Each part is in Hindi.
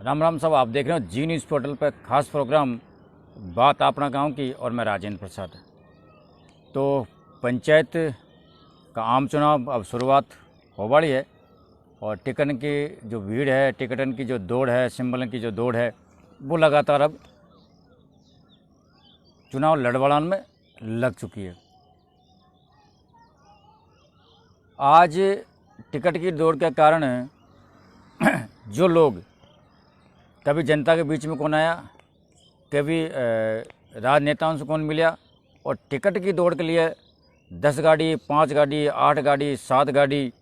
राम राम साहब, आप देख रहे हो जी न्यूज़ पोर्टल पर खास प्रोग्राम बात अपना गांव की, और मैं राजेंद्र प्रसाद। तो पंचायत का आम चुनाव अब शुरुआत हो वाली है, और टिकटन की जो भीड़ है, टिकटन की जो दौड़ है, सिंबलन की जो दौड़ है, वो लगातार अब चुनाव लड़वाड़ान में लग चुकी है। आज टिकट की दौड़ के कारण जो लोग कभी जनता के बीच में कौन आया, कभी राजनेताओं से कौन मिला, और टिकट की दौड़ के लिए 10 गाड़ी, 5 गाड़ी, 8 गाड़ी, 7 गाड़ी,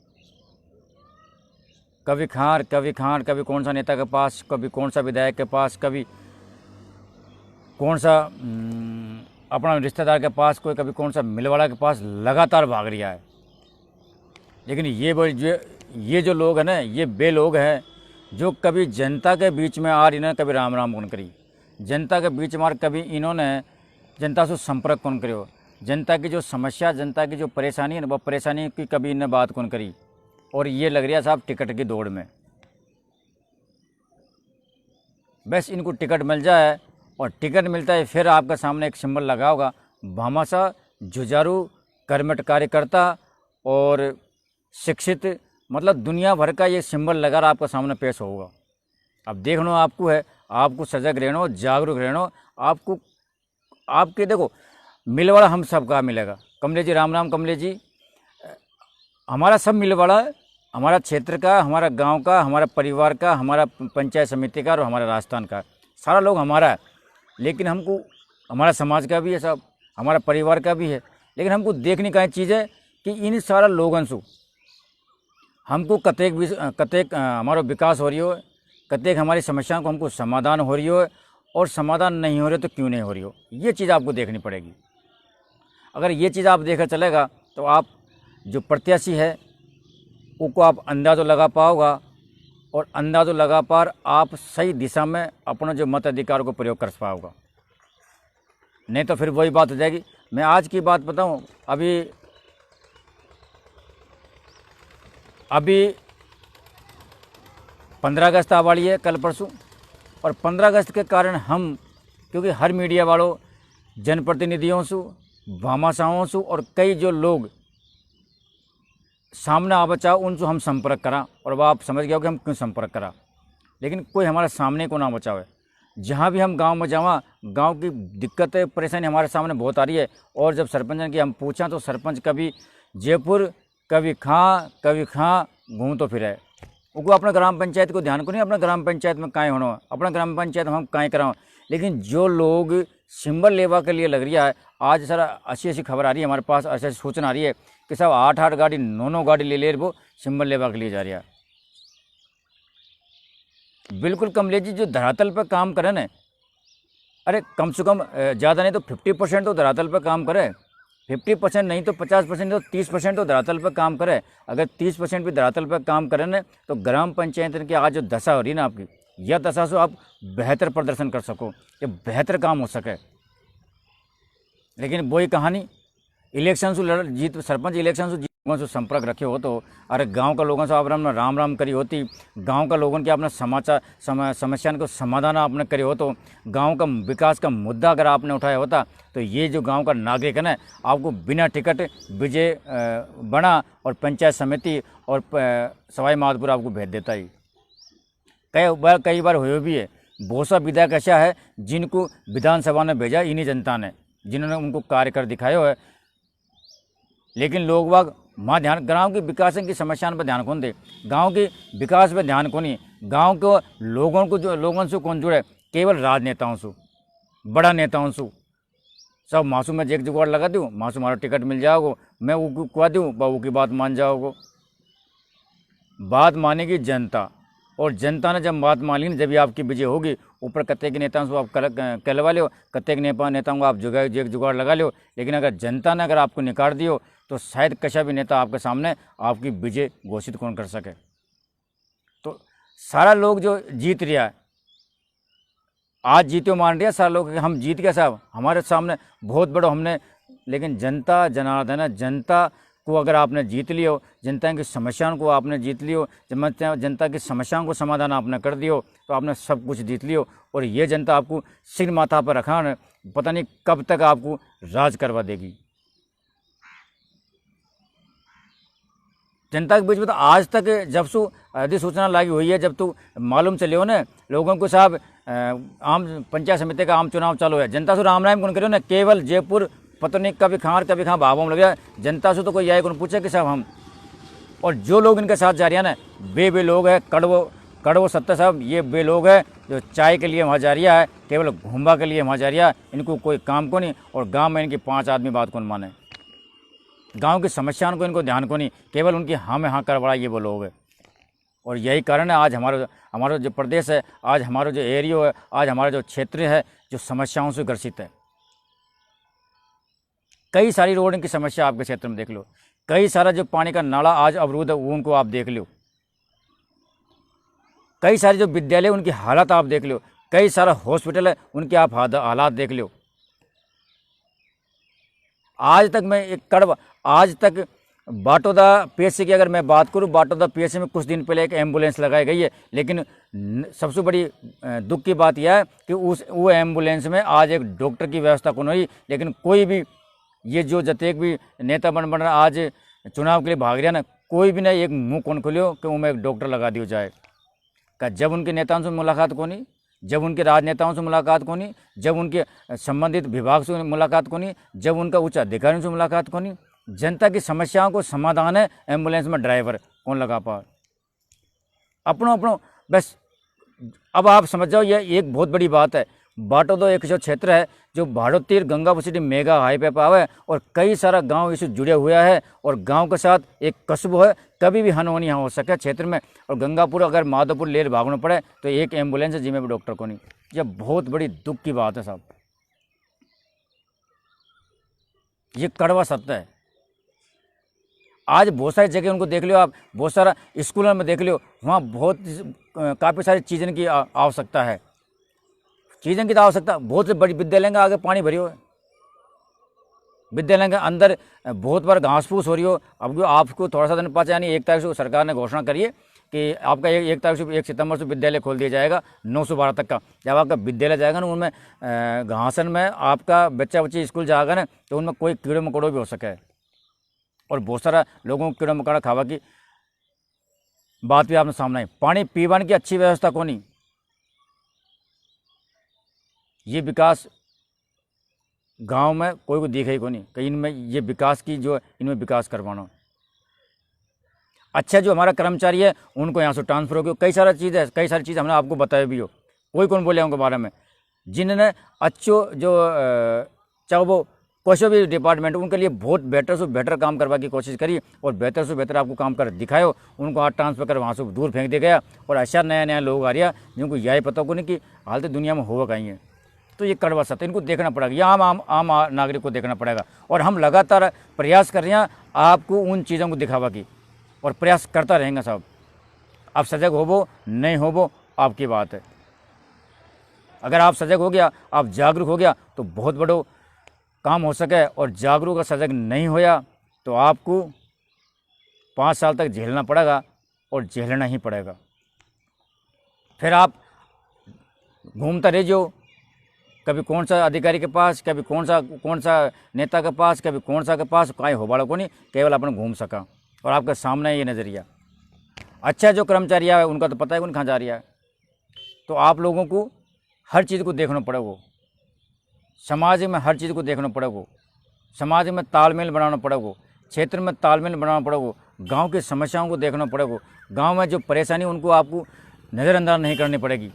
कभी खार, कभी कौन सा नेता के पास, कभी कौन सा विधायक के पास, कभी कौन सा अपना रिश्तेदार के पास, कोई कभी कौन सा मिलवाड़ा के पास लगातार भाग रहा है। लेकिन ये जो लोग हैं ना, ये वे लोग हैं जो कभी जनता के बीच में आ रही ना, कभी राम राम कौन करी, जनता के बीच में कभी इन्होंने जनता से संपर्क कौन करो, जनता की जो समस्या, जनता की जो परेशानी है ना, वो परेशानी की कभी इन्हें बात कौन करी। और ये लग रहा है साहब टिकट की दौड़ में, बस इनको टिकट मिल जाए, और टिकट मिलता है फिर आपके सामने एक सिंबल लगा होगा, भामाशाह, जुझारू, कर्मठ कार्यकर्ता और शिक्षित, मतलब दुनिया भर का ये सिंबल लगा आपके सामने पेश होगा। अब देखना आपको है, आपको सजग रहना, जागरूक रहना, आपको आपके देखो मिलवाड़ा हम सबका मिलेगा। कमले जी, राम राम कमले जी। हमारा सब मिलवाड़ा है, हमारा क्षेत्र का, हमारा गांव का, हमारा परिवार का, हमारा पंचायत समिति का और हमारा राजस्थान का, सारा लोग हमारा है। लेकिन हमको हमारा समाज का भी है सब, हमारा परिवार का भी है। लेकिन हमको देखने का एक चीज़ है कि इन सारा लोगों से हमको कतेक हमारा विकास हो रही हो, कतेक हमारी समस्याओं को हमको समाधान हो रही हो, और समाधान नहीं हो रही तो क्यों नहीं हो रही हो, ये चीज़ आपको देखनी पड़ेगी। अगर ये चीज़ आप देखकर चलेगा तो आप जो प्रत्याशी है उसको आप अंदाज़ा लगा पाओगा, और अंदाज़ा लगा पार आप सही दिशा में अपना जो मताधिकार को प्रयोग कर पाओगा। नहीं तो फिर वही बात हो जाएगी। मैं आज की बात बताऊं, अभी 15 अगस्त आ वाली है कल परसों, और 15 अगस्त के कारण हम, क्योंकि हर मीडिया वालों, जनप्रतिनिधियों से, भामाशाहों से और कई जो लोग सामने आ बचाओ उनसे हम संपर्क करा, और वह आप समझ गए हो कि हम क्यों संपर्क करा। लेकिन कोई हमारे सामने को ना बचावे। जहाँ भी हम गांव में जावा, गांव की दिक्कतें परेशानी हमारे सामने बहुत आ रही है। और जब सरपंच की हम पूछा तो सरपंच कभी जयपुर, कभी खां घूम तो फिरे, वो अपना ग्राम पंचायत को ध्यान को नहीं, अपना ग्राम पंचायत में काएँ होना, अपना ग्राम पंचायत में हम काएँ कराओ। लेकिन जो लोग सिंबल लेवा के लिए लग रहा है, आज सर ऐसी खबर आ रही है हमारे पास, ऐसी सूचना आ रही है कि सब 8 गाड़ी, 9 गाड़ी ले वो सिंबल लेवा के लिए जा रही है। बिल्कुल कमलेश जी, जो धरातल पर काम करे ना, अरे कम से कम ज़्यादा नहीं तो 50% तो धरातल पर काम करे, 50% नहीं तो 50%, तो 30% तो धरातल पर काम करे। अगर 30% भी धरातल पर काम करें ना, तो ग्राम पंचायत की आज जो दशा हो रही है ना आपकी, यह दशा से आप बेहतर प्रदर्शन कर सको, ये बेहतर काम हो सके। लेकिन वही कहानी, इलेक्शन से जीत, सरपंच इलेक्शन से लोगों से संपर्क रखे हो तो, अरे गांव का लोगों से आप राम राम करी होती, गांव का लोगों के अपना समस्या को समाधान आपने करी हो तो, गांव का विकास का मुद्दा अगर आपने उठाया होता, तो ये जो गांव का नागरिक है ना, आपको बिना टिकट विजय बना और पंचायत समिति और सवाई माधोपुर आपको भेज देता ही। कई बार हुए भी है। बहुत सा विधायक ऐसा है जिनको विधानसभा ने भेजा इन्हीं जनता ने, जिन्होंने उनको कार्य कर दिखाया है। लेकिन लोग बाग माँ ध्यान, गाँव की विकास की समस्याओं पर ध्यान कौन दे, गांव के विकास पर ध्यान कौन नहीं, गांव को लोगों से कौन जुड़े, केवल राजनेताओं से, बड़ा नेताओं से। सब मासूम में एक जुगाड़ लगा दूँ, मासूम हमारा टिकट मिल जाओगे, मैं वो कुआ दूँ, बाबू की बात मान जाओगे। बात मानेगी जनता, और जनता ने जब बात मान ली, जब आपकी विजय होगी, ऊपर कत्ते के नेताओं से आप कहलवा लो, कत्ते के नेताओं को आप जुगाड़ लगा लो। लेकिन अगर जनता ने अगर आपको निकाल दियो, तो शायद कशा भी नेता आपके सामने आपकी विजय घोषित कौन कर सके। तो सारा लोग जो जीत रहा है, आज जीतो मान रहा सारा लोग कि हम जीत गए साहब, हमारे सामने बहुत बड़ा हमने। लेकिन जनता जनार्दन है, जनता को अगर आपने जीत लियो, जनता की समस्याओं को आपने जीत लियो, जनता की समस्याओं को समाधान आपने कर दियो, तो आपने सब कुछ जीत लियो। और ये जनता आपको सिर माथा पर रखा है, पता नहीं कब तक आपको राज करवा देगी। जनता के बीच में तो आज तक जब से अधिसूचना लागू हुई है, जब तो मालूम चले हो ना लोगों को साहब, आम पंचायत समिति का आम चुनाव चालू है, जनता से राम राम कौन करो ना, केवल जयपुर पता नहीं कभी कहाँ भावों लग गया, जनता से तो कोई आए कौन पूछे कि साहब हम। और जो लोग इनके साथ जा रहे हैं ना, वे लोग हैं कड़वो सत्ता साहब, ये वे लोग हैं जो चाय के लिए वहाँ जा रहा है, केवल घूमबा के लिए वहाँ जा रहा है, इनको कोई काम को नहीं। और गाँव में इनकी 5 आदमी बात कौन माने, गांव की समस्याओं को इनको ध्यान को नहीं, केवल उनकी हाँ में हाँ करवाड़ा ये वो लोग है। और यही कारण है आज हमारा जो प्रदेश है, आज हमारा जो एरिया है, आज हमारा जो क्षेत्र है, जो समस्याओं से ग्रसित है। कई सारी रोड की समस्या आपके क्षेत्र में देख लो, कई सारा जो पानी का नाला आज अवरुद्ध है उनको आप देख लो, कई सारे जो विद्यालय उनकी हालत आप देख लो, कई सारा हॉस्पिटल है उनके आप हालात देख लो। आज तक बाटोदा पीएचसी की अगर मैं बात करूं, बाटोदा पीएचसी में कुछ दिन पहले एक एम्बुलेंस लगाई गई है, लेकिन सबसे बड़ी दुख की बात यह है कि वो एम्बुलेंस में आज एक डॉक्टर की व्यवस्था कौन हुई। लेकिन कोई भी ये जो जतेक भी नेता बन रहा आज चुनाव के लिए भाग रहा ना, कोई भी ना एक मुंह कौन खोलियो कि उनमें एक डॉक्टर लगा दिया जाए। का जब उनके नेताओं से मुलाकात को नहीं, जब उनके राजनेताओं से मुलाकात को नहीं, जब उनके संबंधित विभाग से मुलाकात को नहीं, जब उनका उच्च अधिकारियों से मुलाकात को नहीं, जनता की समस्याओं को समाधान है एम्बुलेंस में ड्राइवर कौन लगा पा अपनों बस। अब आप समझ जाओ ये एक बहुत बड़ी बात है। बाटोदा एक जो क्षेत्र है जो भाड़ोतीर गंगापुर सिटी मेगा हाईवे पर आवे और कई सारा गांव इससे जुड़े हुआ है और गांव के साथ एक कस्बो है, कभी भी अनहोनी यहाँ हो सके क्षेत्र में। और गंगापुर अगर माधोपुर लेर भागना पड़े तो एक एम्बुलेंस है जिसमें भी डॉक्टर को नहीं। यह बहुत बड़ी दुख की बात है साहब, ये कड़वा सत्य है। आज बहुत सारी जगह उनको देख लो आप, बहुत सारा स्कूलों में देख लो, वहाँ बहुत काफ़ी सारी चीज़ों की आवश्यकता है, चीज़ों की तो आवश्यकता। बहुत से बड़ी विद्यालय के आगे पानी भरी हो, विद्यालय के अंदर बहुत बार घास फूस हो रही हो। अब आपको थोड़ा सा दिन पता, यानी 1 तारीख से सरकार ने घोषणा करी है कि आपका 1 तारीख से 1 सितंबर से विद्यालय खोल दिया जाएगा 9 से 12 तक का। जब आपका विद्यालय जाएगा ना, उनमें घासन में आपका बच्ची स्कूल जाएगा ना, तो उनमें कोई कीड़े मकोड़े भी हो सके। और बहुत सारा लोगों को कीड़ा मकोड़ा खावा की बात भी आपने सामने आई। पानी पीवाने की अच्छी व्यवस्था को नहीं, ये विकास गांव में कोई को दिखे ही को नहीं कहीं इनमें ये विकास की जो इनमें विकास करवाना। अच्छा जो हमारा कर्मचारी है उनको यहाँ से ट्रांसफर हो गया, कई सारी चीज़ हमने आपको बताया भी हो, कोई कौन बोले उनके बारे में, जिन्होंने अच्छो जो चाहे वो कोई भी डिपार्टमेंट उनके लिए बहुत बेटर से बेटर काम करवा की कोशिश करी और बेहतर से बेहतर आपको काम कर दिखायो, उनको हाथ ट्रांसफर कर वहाँ से दूर फेंक दिया गया। और ऐसा नया लोग आ रहा जिनको यही पता को नहीं कि हालत दुनिया में होगा कहीं है। तो ये कड़वा सत्य इनको देखना पड़ेगा, ये आम नागरिक को देखना पड़ेगा। और हम लगातार प्रयास कर रहे हैं आपको उन चीज़ों को दिखावा की, और प्रयास करता रहेंगे साहब। आप सजग होवो नहीं होवो आपकी बात है। अगर आप सजग हो गया, आप जागरूक हो गया तो बहुत बड़ो काम हो सके, और जागरूक और सजग नहीं होया तो आपको 5 साल तक झेलना पड़ेगा और झेलना ही पड़ेगा। फिर आप घूमता रह जाओ, कभी कौन सा अधिकारी के पास, कभी कौन सा नेता के पास, कभी कौन सा के पास, कहीं हो बाड़ा को नहीं, केवल अपन घूम सका। और आपके सामने ये नज़रिया। अच्छा जो कर्मचारी है उनका तो पता है कौन कहाँ जा रहा है। तो आप लोगों को हर चीज़ को देखना पड़ेगा, समाज में हर चीज़ को देखना पड़ेगा, समाज में तालमेल बनाना पड़ेगा, क्षेत्र में तालमेल बनाना पड़ेगा, गांव की समस्याओं को देखना पड़ेगा, गांव में जो परेशानी उनको आपको नज़रअंदाज नहीं करनी पड़ेगी।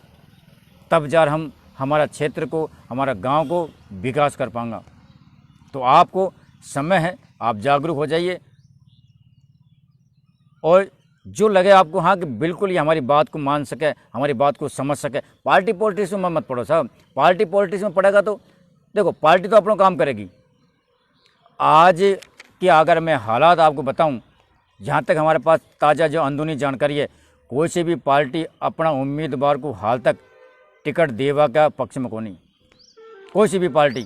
तब जार हम हमारा क्षेत्र को, हमारा गांव को विकास कर पाएंगे। तो आपको समय है, आप जागरूक हो जाइए। और जो लगे आपको हाँ कि बिल्कुल ये हमारी बात को मान सके, हमारी बात को समझ सके, पार्टी पॉलिटिक्स में मत पड़ो साहब। पार्टी पॉलिटिक्स में पड़ेगा तो देखो पार्टी तो अपना काम करेगी। आज की अगर मैं हालात आपको बताऊं, जहाँ तक हमारे पास ताज़ा जो अंदरूनी जानकारी है, कोई से भी पार्टी अपना उम्मीदवार को हाल तक टिकट देवा का पक्ष में को नहीं, कोई सी भी पार्टी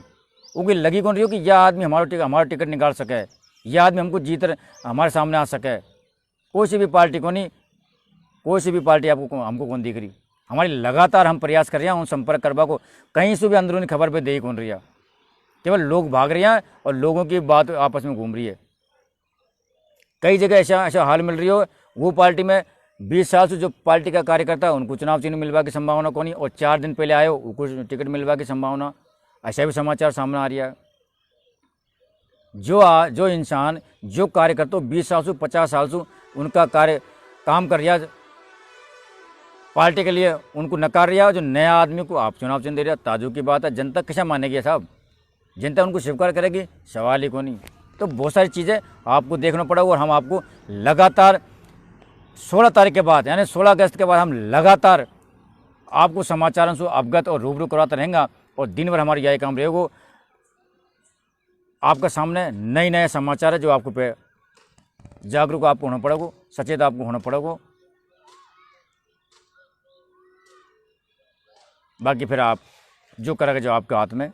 उनकी लगी कौन रही हो कि यह आदमी हमारा टिकट निकाल सके, यह आदमी हमको हमारे सामने आ सके। कोई सी भी पार्टी को नहीं, कोई सी भी पार्टी आपको हमको कौन दिख रही। हमारी लगातार हम प्रयास कर रहे हैं उन संपर्क करवा को, कहीं से भी अंदरूनी खबर पे दे कौन रही है। केवल लोग भाग रहे हैं और लोगों की बात आपस में घूम रही है। कई जगह ऐसा हाल मिल रही हो, वो पार्टी में 20 साल से जो पार्टी का कार्यकर्ता है उनको चुनाव चिन्ह मिलवा की संभावना को नहीं, और 4 दिन पहले आए हो उनको टिकट मिलवा की संभावना, ऐसा भी समाचार सामने आ रहा है। जो इंसान जो कार्यकर्ता 20 साल से 50 साल से उनका काम कर रहा है पार्टी के लिए, उनको नकार रहा है, जो नया आदमी को आप चुनाव चिन्ह दे रहे, ताजुब की बात है। जनता कैसा मानेगी साहब? जनता उनको स्वीकार करेगी? सवाल ही को नहीं। तो बहुत सारी चीज़ें आपको देखना पड़ेगा, और हम आपको लगातार 16 तारीख के बाद यानी 16 अगस्त के बाद हम लगातार आपको समाचारों से अवगत और रूबरू करवाता रहेंगे। और दिन भर हमारी यही काम रहेगा, आपका सामने नए नए समाचार है जो आपको पे जागरूक आपको होना पड़ेगा, सचेत आपको होना पड़ेगा। बाकी फिर आप जो करेंगे जो आपके हाथ में।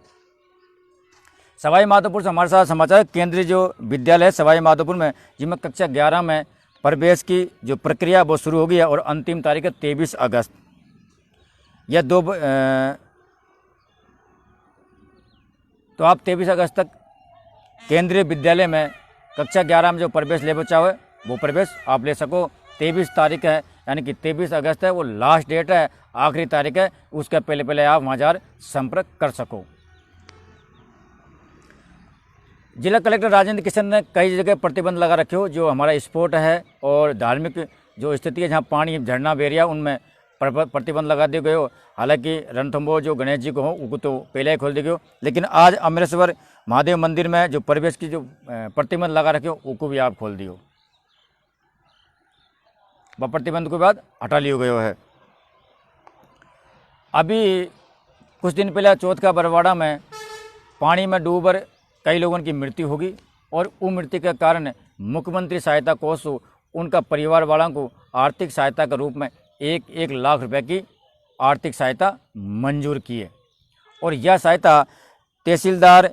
सवाई माधोपुर से हमारे साथ समाचार, केंद्रीय जो विद्यालय है सवाई माधोपुर में, जिसमें कक्षा 11 में प्रवेश की जो प्रक्रिया वो शुरू हो गई है, और अंतिम तारीख है 23 अगस्त। यह तो आप 23 अगस्त तक केंद्रीय विद्यालय में कक्षा 11 में जो प्रवेश ले बचा है वो प्रवेश आप ले सको। 23 तारीख है, यानी कि 23 अगस्त है वो लास्ट डेट है, आखिरी तारीख है। उसके पहले आप वहाँ जाकर संपर्क कर सको। जिला कलेक्टर राजेंद्र किशन ने कई जगह प्रतिबंध लगा रखे हो, जो हमारा स्पोर्ट है और धार्मिक जो स्थिति है जहाँ पानी झरना बह रहा उनमें प्रतिबंध लगा दिए गए हो। हालांकि रणथंभौर जो गणेश जी को हो उनको तो पहले ही खोल दिए गए, लेकिन आज अमरेश्वर महादेव मंदिर में जो प्रवेश की जो प्रतिबंध लगा रखे हो उनको भी आप खोल दियो। वह प्रतिबंध के बाद हटा लियो गयो है। अभी कुछ दिन पहले चौथ का बरवाड़ा में पानी में डूबकर कई लोगों की मृत्यु होगी, और वो मृत्यु के कारण मुख्यमंत्री सहायता कोष उनका परिवार वालों को आर्थिक सहायता के रूप में 1 लाख रुपए की आर्थिक सहायता मंजूर की है। और यह सहायता तहसीलदार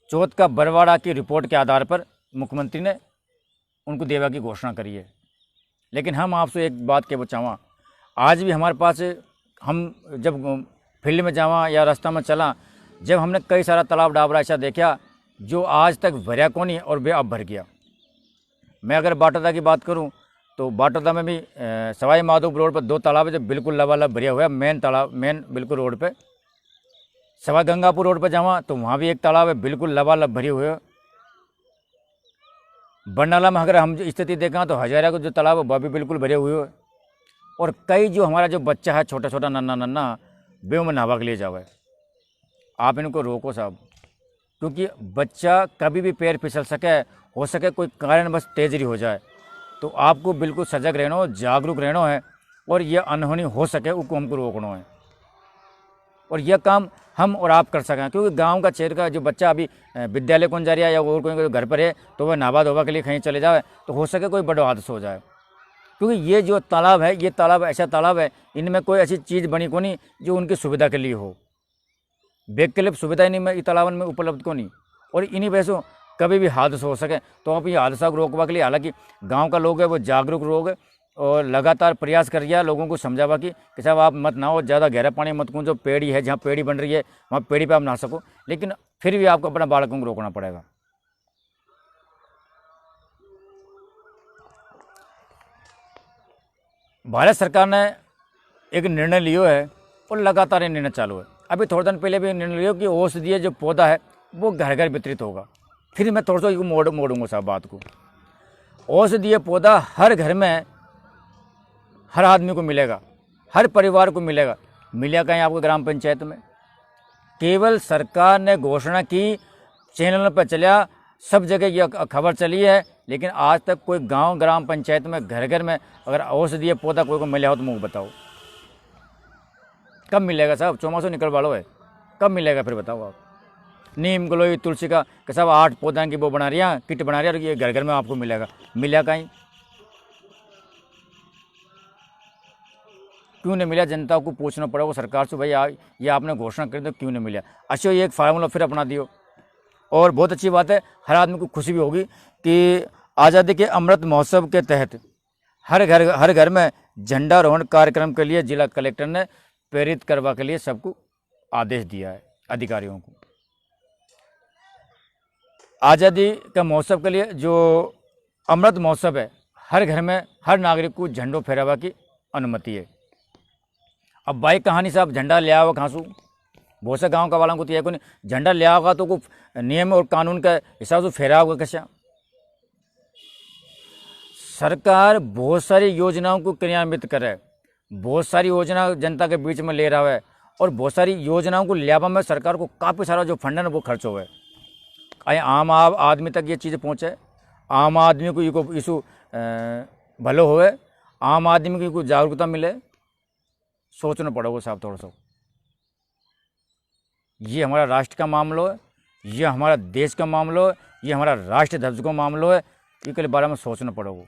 चौथ का बरवाड़ा की रिपोर्ट के आधार पर मुख्यमंत्री ने उनको देवा की घोषणा करी है। लेकिन हम आपसे एक बात के बचावा, आज भी हमारे पास, हम जब फील्ड में जावा या रास्ता में चला, जब हमने कई सारा तालाब डाबरा ऐसा देखा जो आज तक भरया को नहीं और वे अब भर गया। मैं अगर बाटोदा की बात करूं तो बाटोदा में भी सवाई माधोपुर रोड पर 2 तालाब है जो बिल्कुल लबालब भरिया हुआ है। मेन बिल्कुल रोड पे। सवाई गंगापुर रोड पर जावा तो वहाँ भी एक तालाब है बिल्कुल लबालब भरी हुए है। बरनाला में अगर हम स्थिति देखें तो हजारा का जो तालाब है वह भी बिल्कुल भरे हुए है। और कई जो हमारा जो बच्चा है छोटा छोटा नन्ना वे में नहावा के लिए जावे। आप इनको रोको साहब, क्योंकि बच्चा कभी भी पैर फिसल सके, हो सके कोई कारण बस तेजरी हो जाए, तो आपको बिल्कुल सजग रहना हो, जागरूक रहना है, और यह अनहोनी हो सके उसको हमको रोकना है। और यह काम हम और आप कर सकें, क्योंकि गांव का क्षेत्र का जो बच्चा अभी विद्यालय कौन जा रहा है या और कोई घर पर है तो वह नहावा धोवा के लिए कहीं चले जाए तो हो सके कोई बड़ा हादसा हो जाए। क्योंकि ये जो तालाब है, ये तालाब ऐसा तालाब है, इनमें कोई ऐसी चीज़ बनी को नहीं जो उनकी सुविधा के लिए हो। वैकल्पिक सुविधा इन्हीं तालाबन में उपलब्ध को नहीं, और इन्हीं वजह से कभी भी हादसा हो सके। तो आप ये हादसा को रोकवा के लिए, हालांकि गांव का लोग है वो जागरूक लोग है और लगातार प्रयास कर रहा है लोगों को समझावा कि साहब आप मत नहाओ, ज़्यादा गहरा पानी मत कूदो, पेड़ी है जहाँ पेड़ी बन रही है वहाँ पेड़ी पे आप नहा सको, लेकिन फिर भी आपको अपना बालकों को रोकना पड़ेगा। भारत सरकार ने एक निर्णय लियो है और लगातार ये निर्णय चालू है। अभी थोड़े दिन पहले भी निर्णय लियो कि औषधीय जो पौधा है वो घर घर वितरित होगा। फिर मैं थोड़ा सा मोड़ूंगा साहब बात को। औषधीय पौधा हर घर में हर आदमी को मिलेगा, हर परिवार को मिलेगा। मिलेगा कहीं आपको ग्राम पंचायत में? केवल सरकार ने घोषणा की, चैनल पर चला, सब जगह ये खबर चली है, लेकिन आज तक कोई गांव ग्राम पंचायत में घर घर में अगर औषधीय पौधा कोई को मिला हो तो मुझे बताओ कब मिलेगा साहब? चौमासों निकल वालो है, कब मिलेगा फिर बताओ आप? नीम गलोई तुलसी का साहब 8 पौधा की वो बना रही है, किट बना रही है, और ये घर घर में आपको मिलेगा। मिला कहीं? क्यों नहीं मिला? जनता को पूछना पड़ेगा सरकार से, भाई ये आपने घोषणा करी तो क्यों नहीं मिला? अच्छा ये एक फार्मूला फिर अपना दियो। और बहुत अच्छी बात है, हर आदमी को खुशी भी होगी कि आज़ादी के अमृत महोत्सव के तहत हर घर में झंडारोहण कार्यक्रम के लिए जिला कलेक्टर ने प्रेरित करवा के लिए सबको आदेश दिया है अधिकारियों को। आज़ादी का महोत्सव के लिए जो अमृत महोत्सव है, हर घर में हर नागरिक को झंडो फहरावा की अनुमति है। अब बाइक कहानी साहब झंडा ले आओ खांसू, बहुत से गाँव का वालों को तो यह को नहीं झंडा ले आओगा तो को नियम और कानून के हिसाब से फहरा होगा कैसा। सरकार बहुत सारी योजनाओं को क्रियान्वित करे, बहुत सारी योजना जनता के बीच में ले रहा है और बहुत सारी योजनाओं को लियावा में सरकार को काफ़ी सारा जो फंड है वो खर्च हो है। आम आदमी तक ये चीज़ पहुँचे, आम आदमी को इसु भलो होए, आम आदमी को जागरूकता मिले, सोचना पड़ेगा साहब थोड़ा सा। ये हमारा राष्ट्र का मामला है, ये हमारा देश का मामला है, ये हमारा राष्ट्र ध्वज का मामला है, इसके बारे में सोचना पड़ेगा।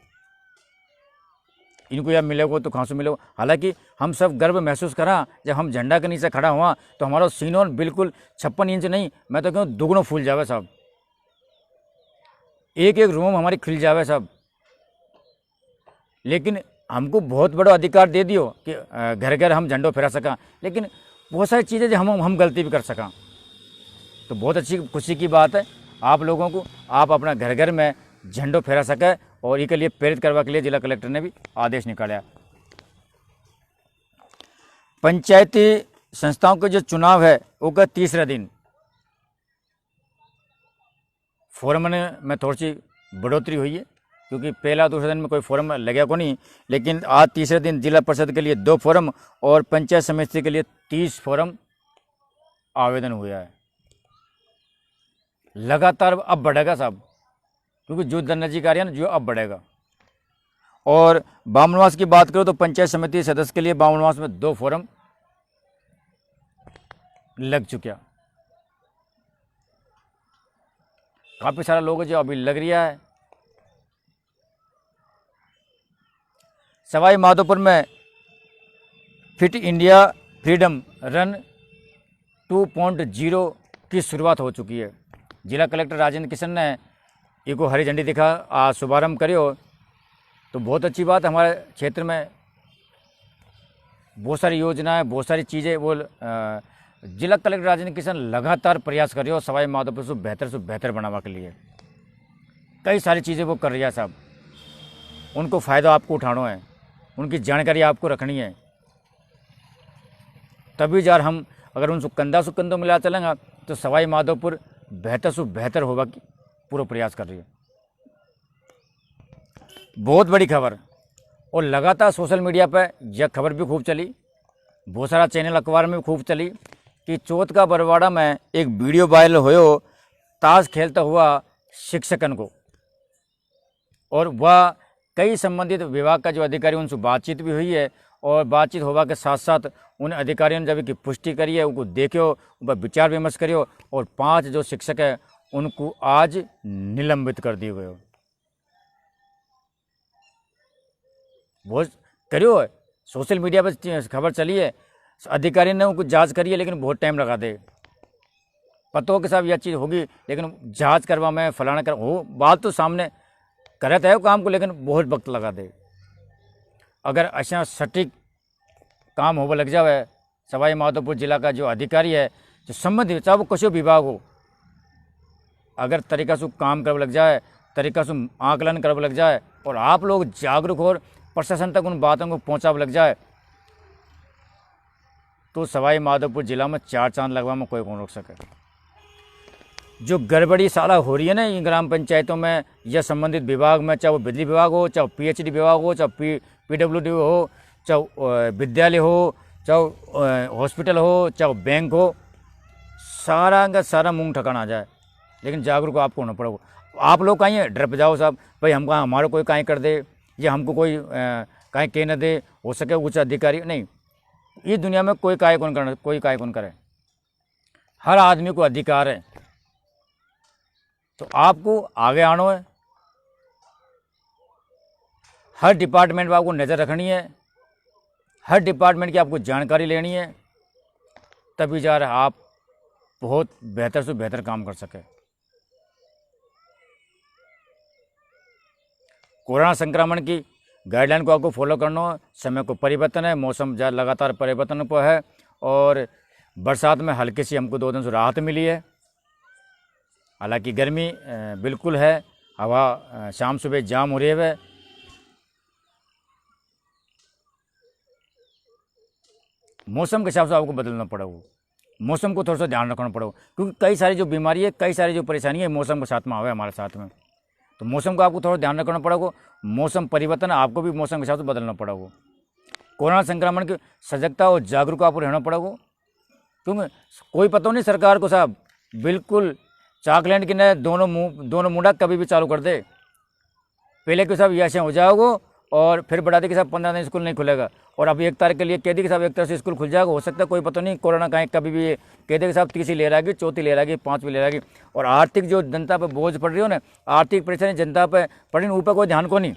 इनको यह मिलेगा तो कहाँ से मिलेगा। हालांकि हम सब गर्व महसूस करा जब हम झंडा के नीचे खड़ा हुआ तो हमारा सीनोन बिल्कुल 56 इंच नहीं, मैं तो कहूँ दुगुना फूल जावे साहब, एक एक रूम हमारी खिल जावे साहब। लेकिन हमको बहुत बड़ा अधिकार दे दियो कि घर घर हम झंडो फहरा सका, लेकिन बहुत सारी चीज़ें जो हम गलती भी कर सका। तो बहुत अच्छी खुशी की बात है आप लोगों को, आप अपना घर घर में झंडो फहरा सके और इसके लिए प्रेरित करवा के लिए जिला कलेक्टर ने भी आदेश निकाला। पंचायती संस्थाओं के जो चुनाव है वो का तीसरा दिन फोरम में थोड़ी सी बढ़ोतरी हुई है, क्योंकि पहला दूसरे दिन में कोई फोरम लगा को नहीं, लेकिन आज तीसरे दिन जिला परिषद के लिए 2 फोरम और पंचायत समिति के लिए 30 फोरम आवेदन हुआ है। लगातार अब बढ़ेगा साहब, क्योंकि जो नजदीक आ रही है ना जो अब बढ़ेगा। और बामनवास की बात करो तो पंचायत समिति सदस्य के लिए बामनवास में 2 फोरम लग चुका, काफ़ी सारा लोग जो अभी लग रहा है। सवाई माधोपुर में फिट इंडिया फ्रीडम रन 2.0 की शुरुआत हो चुकी है। जिला कलेक्टर राजेंद्र किशन ने इसको हरी झंडी दिखा आज शुभारंभ करियो, तो बहुत अच्छी बात। हमारे क्षेत्र में बहुत सारी योजनाएं, बहुत सारी चीज़ें वो जिला कलेक्टर राजेंद्र किशन लगातार प्रयास करियो सवाई माधोपुर से बेहतर बनावा के लिए। कई सारी चीज़ें वो कर रही है साहब, उनको फ़ायदा आपको उठाना है, उनकी जानकारी आपको रखनी है, तभी जार हम अगर उनसे कंधा से कंधों मिला चलेंगे तो सवाई माधोपुर बेहतर से बेहतर होगा कि पूरा प्रयास कर रही है। बहुत बड़ी खबर, और लगातार सोशल मीडिया पर यह खबर भी खूब चली, बहुत सारा चैनल अखबार में भी खूब चली कि चौथ का बरवाड़ा में एक वीडियो वायरल हो ताश खेलता हुआ शिक्षकन को, और वह कई संबंधित विभाग का जो अधिकारी उनसे बातचीत भी हुई है, और बातचीत होगा के साथ साथ उन अधिकारियों ने जब की पुष्टि करी है, उनको देखो, उन पर विचार विमर्श करियो, और 5 जो शिक्षक है उनको आज निलंबित कर दिए गए। बहुत करियो है, सोशल मीडिया पर खबर चली है, अधिकारी ने उनको जांच करी है, लेकिन बहुत टाइम लगा दे। पतों के साथ यह चीज़ होगी, लेकिन जांच करवा में फलाना कर हो, बात तो सामने करते है काम को, लेकिन बहुत वक्त लगा दे। अगर ऐसा सटीक काम होने लग जाए, सवाई माधोपुर जिला का जो अधिकारी है, जो संबंधित चाहे वो किसी विभाग हो, अगर तरीका से काम करने लग जाए, तरीका से आकलन करने लग जाए, और आप लोग जागरूक और प्रशासन तक उन बातों को पहुँचाने लग जाए, तो सवाई माधोपुर जिला में 4 चांद लगवा में कोई कौन रोक सके। जो गड़बड़ी साला हो रही है ना इन ग्राम पंचायतों में या संबंधित विभाग में, चाहे वो बिजली विभाग हो, चाहे PHD विभाग हो, चाहे PWD हो, चाहे विद्यालय हो, चाहे हॉस्पिटल हो, चाहे बैंक हो, सारा का सारा मुंह ठकाना आ जाए, लेकिन जागरूक आपको होना पड़ेगा। आप लोग कहीं डर जाओ साहब, भाई हमको हमारा कोई कहीं कर दे या हमको कोई कहीं कह न दे, हो सके उच्च अधिकारी नहीं, इस दुनिया में कोई काय कौन करना, कोई काय कौन करे, हर आदमी को अधिकार है। तो आपको आगे आना है, हर डिपार्टमेंट में आपको नज़र रखनी है, हर डिपार्टमेंट की आपको जानकारी लेनी है, तभी जा रहे आप बहुत बेहतर से बेहतर काम कर सके। कोरोना संक्रमण की गाइडलाइन को आपको फॉलो करना हो। समय को परिवर्तन है, मौसम लगातार परिवर्तन पर है और बरसात में हल्की सी हमको 2 दिन से राहत मिली है। हालांकि गर्मी बिल्कुल है, हवा शाम सुबह जाम हो रही है। मौसम के हिसाब से आपको बदलना पड़ेगा, मौसम को थोड़ा सा ध्यान रखना पड़ेगा, क्योंकि कई सारी जो बीमारी है, कई सारी जो परेशानी है मौसम के साथ में आवे हमारे साथ में। तो मौसम को आपको थोड़ा ध्यान रखना पड़ेगा। मौसम परिवर्तन आपको भी मौसम के हिसाब से बदलना पड़ेगा। कोरोना संक्रमण की सजगता और जागरूक आपको रहना पड़ेगा, क्योंकि कोई पता नहीं सरकार को साहब बिल्कुल चॉकलेट की न दोनों मुंडा कभी भी चालू कर दे। पहले के साहब ये ऐसे हो जाओगे और फिर बढ़ा दे कि साहब 15 दिन स्कूल नहीं खुलेगा, और अब 1 तारीख के लिए कह दी कि साहब 1 तारीख से स्कूल खुल जाएगा। हो सकता है कोई पता नहीं कोरोना कहीं कभी भी कह दे कि साहब 3री ले रहेगी, 4थी ले रहेगी, 5वीं ले रहेगी। और आर्थिक जो जनता पर बोझ पड़ रही हो ना, आर्थिक परेशानी जनता पर पड़ रही, ऊपर कोई ध्यान को नहीं,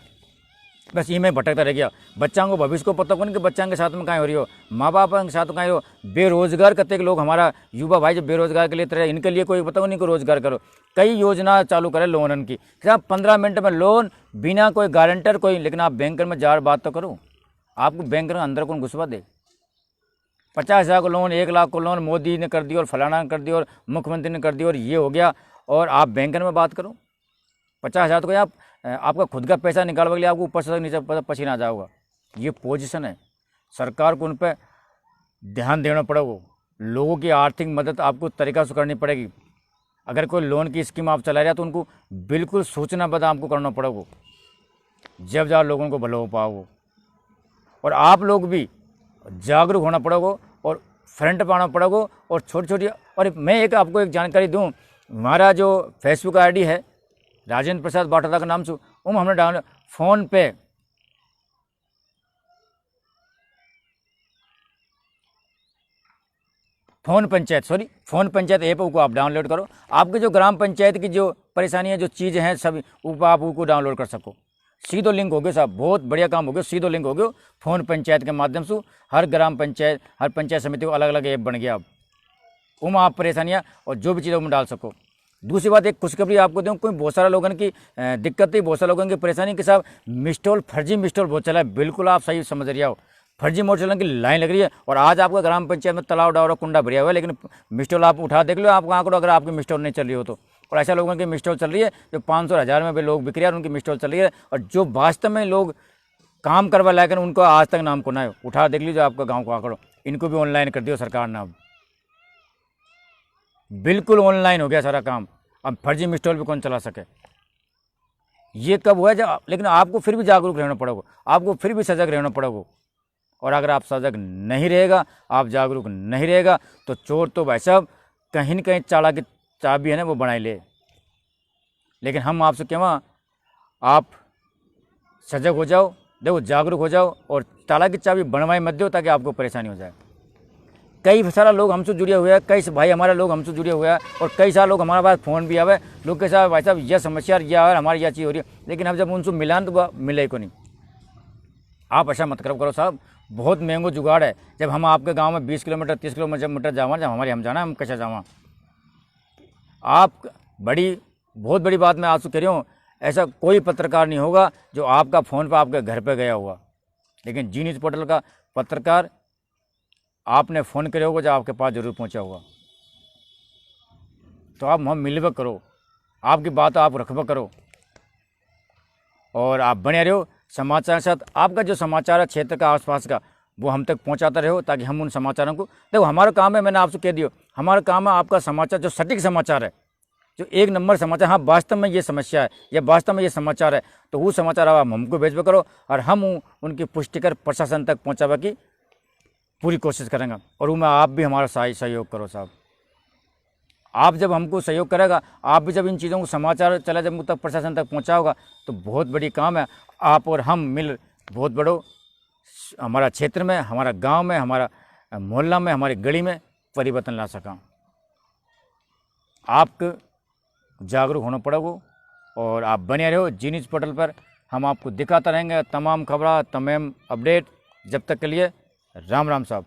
बस ये में भटकता रह गया। बच्चों को भविष्य को पता कौन कि बच्चों के साथ में कहाँ हो रही हो, माँ बाप के साथ कहाँ हो। बेरोजगार कते के लोग हमारा युवा भाई जो बेरोजगार के लिए तरह, इनके लिए कोई पता नहीं को रोजगार करो। कई योजना चालू करे लोन की, साहब 15 मिनट में लोन बिना कोई गारंटर कोई, लेकिन आप बैंक में जार बात तो करो, आपको बैंक में अंदर कौन घुसवा दे। 50,000 को लोन, 1 लाख को लोन मोदी ने कर दिया और फलाना ने कर दिया और मुख्यमंत्री ने कर दिया और ये हो गया, और आप बैंकर में बात करो 50,000 तो आप आपका खुद का पैसा निकालने के लिए आपको ऊपर से नीचे पसीना आ जाओगा। ये पोजीशन है, सरकार को उन पर ध्यान देना पड़ेगा। लोगों की आर्थिक मदद आपको तरीका से करनी पड़ेगी। अगर कोई लोन की स्कीम आप चला रहे हैं तो उनको बिल्कुल सूचनाबद्ध आपको करना पड़ेगा, जब जहाँ लोगों को भला हो पाओगे। और आप लोग भी जागरूक होना पड़ेगा और फ्रंट पर आना पड़ेगा। और छोटी छोटी, और मैं एक आपको एक जानकारी दूं, हमारा जो फेसबुक आईडी है राजेंद्र प्रसाद बाटोदा का नाम से, हमने डाउनलोड फोन पंचायत ऐप को आप डाउनलोड करो। आपके जो ग्राम पंचायत की जो परेशानी है, जो चीज़ें हैं, सब ऊपर आप उसको डाउनलोड कर सको। सीधो लिंक हो गया साहब, बहुत बढ़िया काम हो गया, सीधो लिंक हो गया फोन पंचायत के माध्यम से। हर ग्राम पंचायत, हर पंचायत समिति को अलग अलग ऐप बन गया। अब आप परेशानियाँ और जो भी चीज़ें उनमें डाल सको। दूसरी बात, एक खुशखबरी आपको दूँ, कोई बहुत सारा लोगों की दिक्कत थी, बहुत सारे लोगों की परेशानी के साथ मिस्टॉल, फर्जी मिस्टॉल बहुत चला है। बिल्कुल आप सही समझ रहे हो, फर्जी मोटरसाइकिल की लाइन लग रही है। और आज आपका ग्राम पंचायत में तालाब डावरा कुंडा भरिया हुआ है, लेकिन मिस्टॉल आप उठा देख लो, आपको आंकड़ो अगर आपकी मिस्टॉल नहीं चल रही हो तो। और ऐसा लोगों की मिस्टॉल चल रही है जो 500 1000 में भी लोग बिक रहे हैं, उनकी मिस्टॉल चल रही है। और जो वास्तव में लोग काम करवा लायक उनको आज तक नाम को ना है, उठा देख लीजिए आपका गाँव को आंकड़ो। इनको भी ऑनलाइन कर दियो सरकार ने, अब बिल्कुल ऑनलाइन हो गया सारा काम। अब फर्जी मिस्टॉल भी कौन चला सके। ये कब हुआ जब, लेकिन आपको फिर भी जागरूक रहना पड़ेगा, आपको फिर भी सजग रहना पड़ेगा। और अगर आप सजग नहीं रहेगा, आप जागरूक नहीं रहेगा, तो चोर तो भाई साहब कहीं न कहीं चाला की चाबी है ना वो बनाई ले। लेकिन हम आपसे कहवा, आप सजग हो जाओ, देखो जागरूक हो जाओ, और ताला की चाबी बनवाई मत दो ताकि आपको परेशानी हो जाए। कई सारा लोग हमसे जुड़े हुए हैं, कई भाई हमारे लोग हमसे जुड़े हुए हैं, और कई सारे लोग हमारे पास फ़ोन भी आवे, लोग के साथ भाई साहब यह समस्या यह है, हमारी यह चीज़ हो रही है, लेकिन अब जब उनसे मिलान तो मिले को नहीं। आप ऐसा मत करो साहब, बहुत महंगो जुगाड़ है। जब हम आपके गांव में 20 किलोमीटर 30 किलोमीटर जावा, जब हमारी हम जाना, हम कैसे जावा। आप बहुत बड़ी बात मैं आपसे कह रही हूँ, ऐसा कोई पत्रकार नहीं होगा जो आपका फ़ोन पर आपके घर पर गया होगा, लेकिन जी न्यूज़ पोर्टल का पत्रकार आपने फ़ोन करे होगा जब आपके पास जरूर पहुंचा होगा। तो आप हम मिलवा करो, आपकी बात आप रखवा करो, और आप बने रहो समाचार के साथ। आपका जो समाचार है क्षेत्र का, आसपास का, वो हम तक पहुंचाते रहो, ताकि हम उन समाचारों को, देखो हमारा काम है, मैंने आपसे कह दिया, हमारा काम है आपका समाचार जो सटीक समाचार है, जो 1 नंबर समाचार, हाँ वास्तव में ये समस्या है या वास्तव में ये समाचार है, तो वो समाचार आप हमको भेजवा करो, और हम उनकी पुष्टि कर प्रशासन तक पहुँचावा की पूरी कोशिश करेंगे। और उनमें आप भी हमारा सहयोग करो साहब। आप जब हमको सहयोग करेगा, आप भी जब इन चीज़ों को समाचार चला जब तक प्रशासन तक पहुंचाओगा, तो बहुत बड़ी काम है। आप और हम मिल बहुत बड़ो हमारा क्षेत्र में, हमारा गांव में, हमारा मोहल्ला में, हमारी गली में परिवर्तन ला सका। आपको जागरूक होना पड़ेगा, और आप बने रहो जी न्यूज़ पोर्टल पर। हम आपको दिखाता रहेंगे तमाम खबर, तमाम अपडेट। जब तक के लिए राम राम साहब।